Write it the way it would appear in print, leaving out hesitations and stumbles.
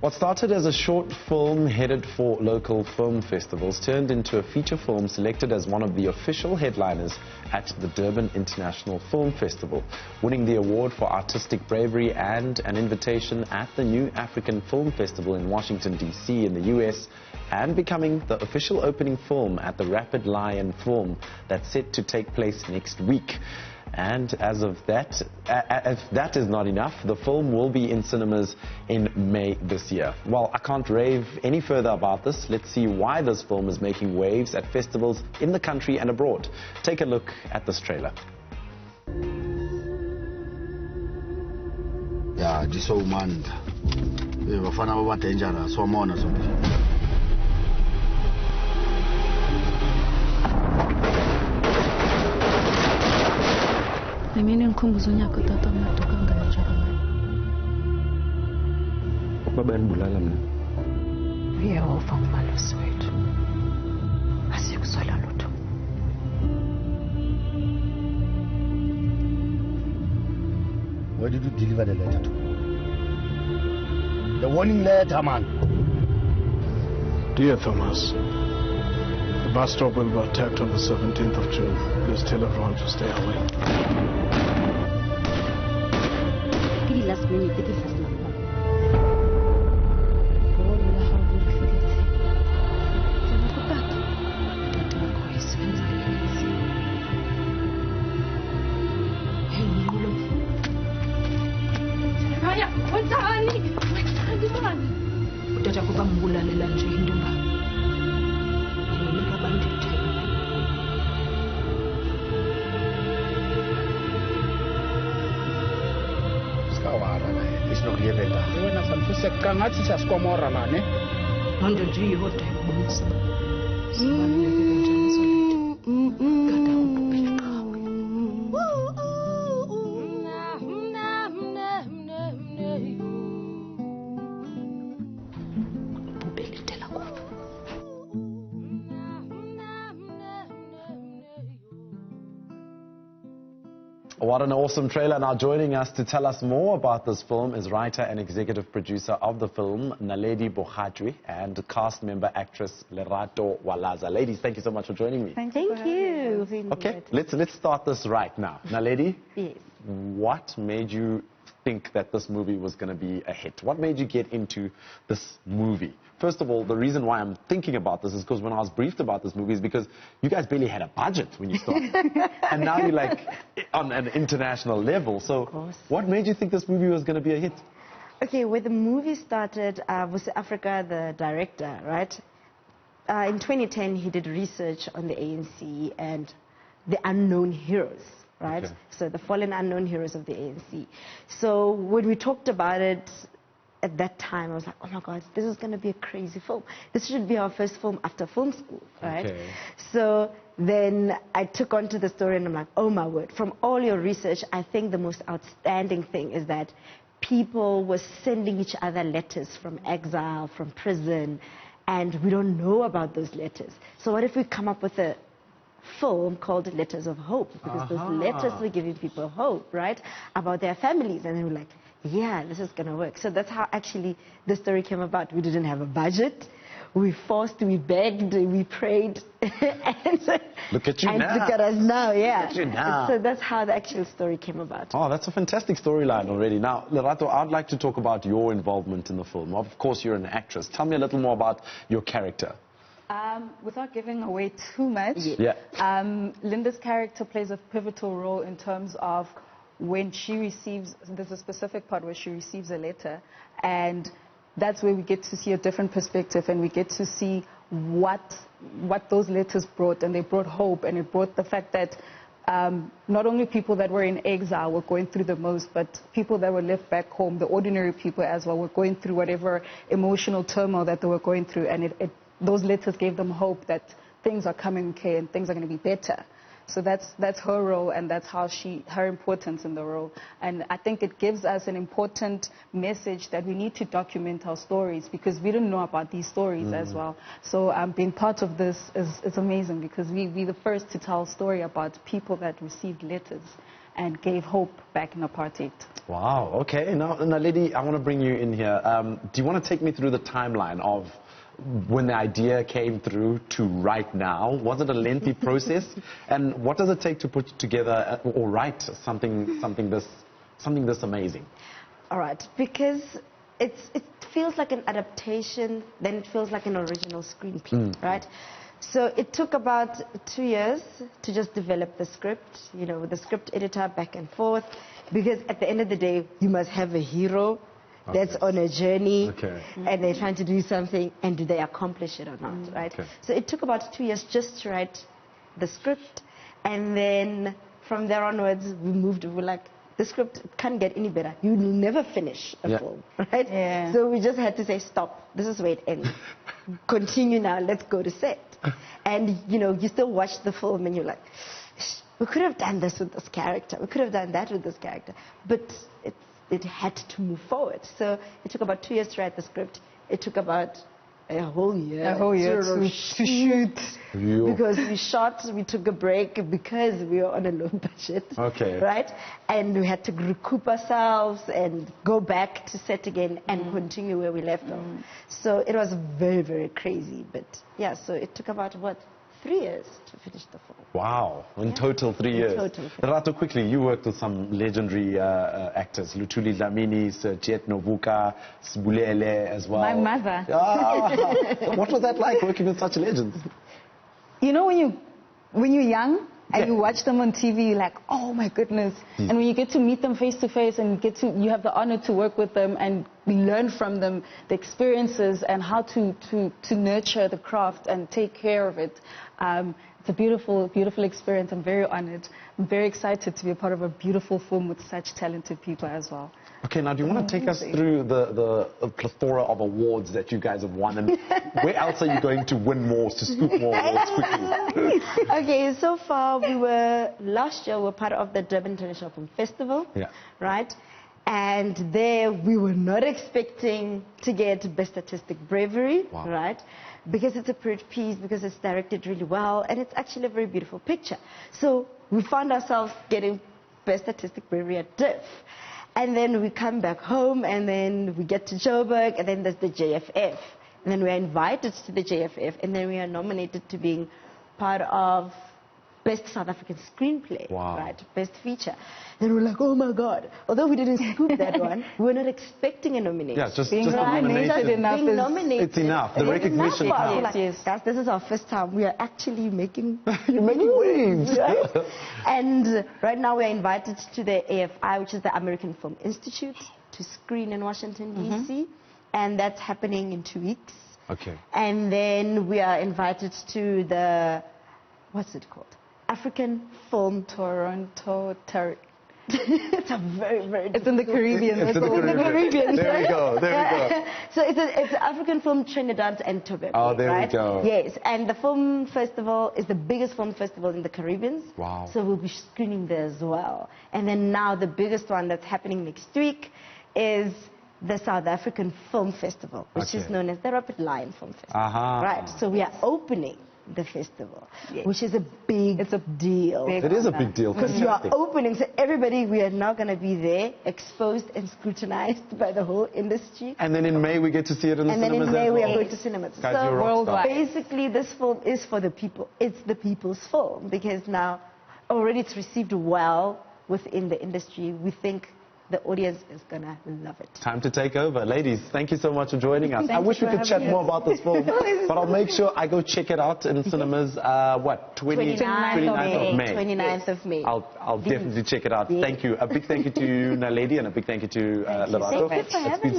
What started as a short film headed for local film festivals turned into a feature film selected as one of the official headliners at the Durban International Film Festival, winning the award for artistic bravery and an invitation at the New African Film Festival in Washington, D.C. in the U.S., and becoming the official opening film at the Rapid Lion Film that's set to take place next week. And as of that, if that is not enough, the film will be in cinemas in May this year. Well, I can't rave any further about this. Let's see why this film is making waves at festivals in the country and abroad. Take a look at this trailer. Yeah, this old man, bafana baba dangerous, wamona something. Mimi ngikhumbuza unyaka tata matoka ngajara manje. Baba yanibulala mina. Uyeva umalusi wethu. Asikusola lutho. Where did you deliver the letter to? The warning letter, man. Dear Thomas, the bus stop will be attacked on the 17th of June. Please tell everyone to stay away. Last minute, it is last minute. It's not here better. What an awesome trailer. Now joining us to tell us more about this film is writer and executive producer of the film, Naledi Bogwaci, and cast member actress Lerato Walaza. Ladies, thank you so much for joining me. Thank you. Okay, let's start this right now. Naledi, yes. What made you think that this movie was going to be a hit? What made you get into this movie? First of all, the reason why I'm thinking about this is because when I was briefed about this movie is because you guys barely had a budget when you started. And now you're like on an international level. So what made you think this movie was going to be a hit? Okay, when the movie started, was Africa the director, right? In 2010, he did research on the ANC and the unknown heroes, right? Okay. So the fallen unknown heroes of the ANC. So when we talked about it, at that time, I was like, oh my God, this is going to be a crazy film. This should be our first film after film school, right? Okay. So then I took on to the story and I'm like, oh my word, from all your research, I think the most outstanding thing is that people were sending each other letters from exile, from prison, and we don't know about those letters. So what if we come up with a film called Letters of Hope? Because those letters were giving people hope, right, about their families. And then we're like, yeah, this is going to work. So that's how actually the story came about. We didn't have a budget. We forced, we begged, we prayed. And look at you and now. Look at us now, yeah. Look at you now. So that's how the actual story came about. Oh, that's a fantastic storyline already. Now, Lerato, I'd like to talk about your involvement in the film. Of course, you're an actress. Tell me a little more about your character. Without giving away too much, Linda's character plays a pivotal role in terms of when she receives, there's a specific part where she receives a letter, and that's where we get to see a different perspective, and we get to see what those letters brought, and they brought hope, and it brought the fact that not only people that were in exile were going through the most, but people that were left back home, the ordinary people as well, were going through whatever emotional turmoil that they were going through, and those letters gave them hope that things are coming okay and things are going to be better. So that's her role, and that's how her importance in the role. And I think it gives us an important message that we need to document our stories, because we don't know about these stories as well. So being part of this is amazing, because we're the first to tell a story about people that received letters. and gave hope back in apartheid. Wow, okay. Now, Naledi, I want to bring you in here. Do you want to take me through the timeline of when the idea came through to right now? Was it a lengthy process? And what does it take to put together or write something this amazing? All right, because it feels like an adaptation, then it feels like an original screenplay, right? So it took about 2 years to just develop the script, you know, with the script editor back and forth, because at the end of the day, you must have a hero that's on a journey, and they're trying to do something, and do they accomplish it or not, right? So it took about 2 years just to write the script, and then from there onwards, we moved, we're like, the script can't get any better. You will never finish a film, right? Yeah. So we just had to say, stop, this is where it ends. Continue now, let's go to set. And, you know, you still watch the film and you're like, we could have done this with this character. We could have done that with this character. But it had to move forward. So it took about 2 years to write the script. It took about a whole year. A whole year to shoot. Because we shot, we took a break because we were on a low budget. Right? And we had to recoup ourselves and go back to set again and continue where we left off. So it was very, very crazy. But yeah, so it took about, 3 years to finish the film. Wow, in total 3 years. Total. Rato, quickly, you worked with some legendary actors, Luthuli Dlamini, Sir Jet Novuka, Sibulele as well. My mother. What was that like, working with such legends? You know, when you're young and you watch them on TV, you're like, oh my goodness. And when you get to meet them face to face and you have the honor to work with them and learn from them the experiences and how to nurture the craft and take care of it. It's a beautiful, beautiful experience. I'm very honored. I'm very excited to be a part of a beautiful film with such talented people as well. Okay, now do you want to take us through the plethora of awards that you guys have won, and where else are you going to win more, to scoop more awards quickly? Okay, so far last year we were part of the Durban International Film Festival, right? And there we were not expecting to get Best Artistic Bravery, right? Because it's a period piece, because it's directed really well, and it's actually a very beautiful picture. So we found ourselves getting Best Artistic Bravery at DIF. And then we come back home, and then we get to Joburg, and then there's the JFF. And then we're invited to the JFF, and then we are nominated to being part of Best South African Screenplay, right? Best Feature. And we're like, oh my God. Although we didn't scoop that one, we were not expecting a nomination. Yeah, just nominated. Being nominated. It's enough. The recognition counts. Guys, this is our first time. We are actually making You're making waves. Right? And right now we are invited to the AFI, which is the American Film Institute, to screen in Washington, D.C. And that's happening in 2 weeks. Okay. And then we are invited to the, what's it called? African Film Toronto. It's a very, very. It's in the Caribbean. It's in the Caribbean. There we go. So it's African Film Trinidad and Tobago. Oh, there we go. Yes, and the film festival is the biggest film festival in the Caribbean. Wow. So we'll be screening there as well. And then now the biggest one that's happening next week is the South African Film Festival, which is known as the Rapid Lion Film Festival. Right. So we are opening the festival, which is a big deal. It is a big deal. Because you are opening, so everybody, we are now going to be there, exposed and scrutinized by the whole industry. And then in May we get to see it in the cinemas. And then in May we are going to cinemas. Guys, so worldwide. basically this film is for the people. It's the people's film, because now already it's received well within the industry. We think the audience is going to love it. Time to take over. Ladies, thank you so much for joining us. I wish we could chat more about this film, but I'll make sure I go check it out in cinemas, 29th of May. 29th of May. I'll definitely check it out. Thank you. A big thank you to Naledi, and a big thank you to Lerato. Thank you for having me.